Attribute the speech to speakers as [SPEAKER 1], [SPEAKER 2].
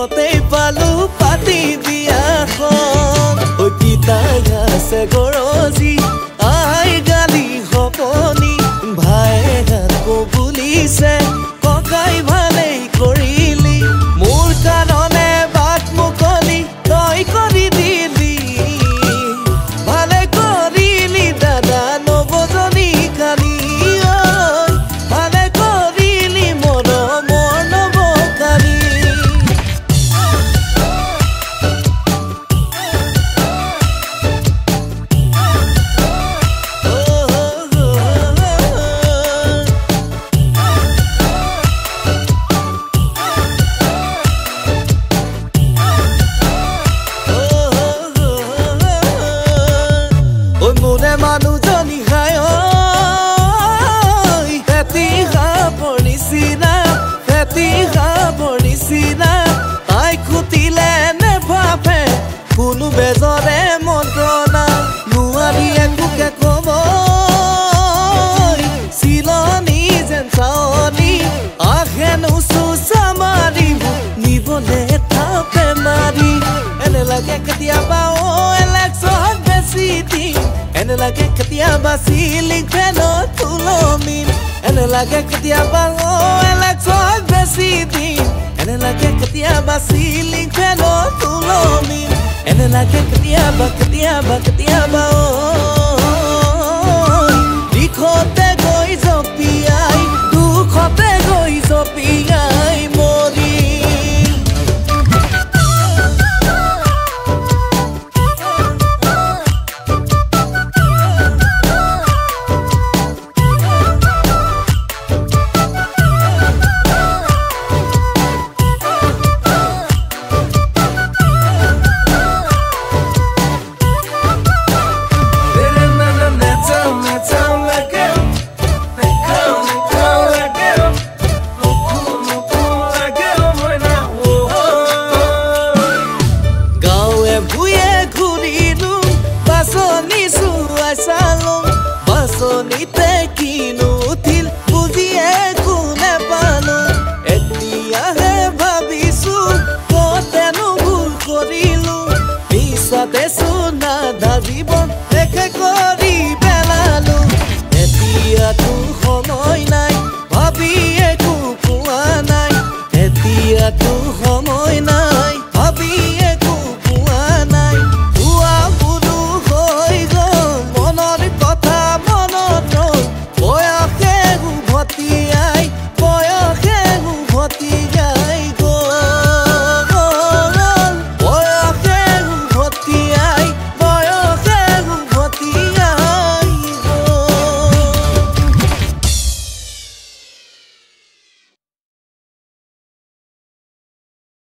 [SPEAKER 1] নিশতেই পালো পাতি বিয়াখন ঐ পিতাই আছে গৰজি আই গালি হপনি ভায়ে গাত কবুলিছে ককাই ভালেই কৰিলি মোৰ কাৰণে বাট মুকলি তই কৰি দিলি ভালে কৰিলি দাদা নবজনী কালি ভালে কৰিলি মৰমৰ নবকালি মানুহজনী খাই ফেটি খাবৰ নিচিনা আই খুটিলে নেভাবে কোনো বেজৰে মন্ত্ৰণা নোৱাৰি একোকে কব চিলনি যেন চাৱনি আহেনো চুচা মাৰিব নিবলে থাপে মাৰি এনে লাগে কেতিয়াবা এলেক্সত বেছি দিম এনে লাগে কেতিয়াবা চিলিং ফেনত তুলমিন এনে লাগে কেতিয়াবা এলেক্সত বেছি দিম এনে লাগে কেতিয়াবা চিলিং ফেনত তুলমিন এনে লাগে কেতিয়াবা দিশতে গৈ জপিয়াই দুখতে গৈ জপিয়াই মৰি বাছনিতে কিনো উঠিল বুজিয়ে কোনে পালো এতিয়াহে ভাবিছো কতেনো ভুল কৰিলো মিছাতে চুনা জীৱন শেষে কৰি পেলালো এতিয়াতো সময় নাই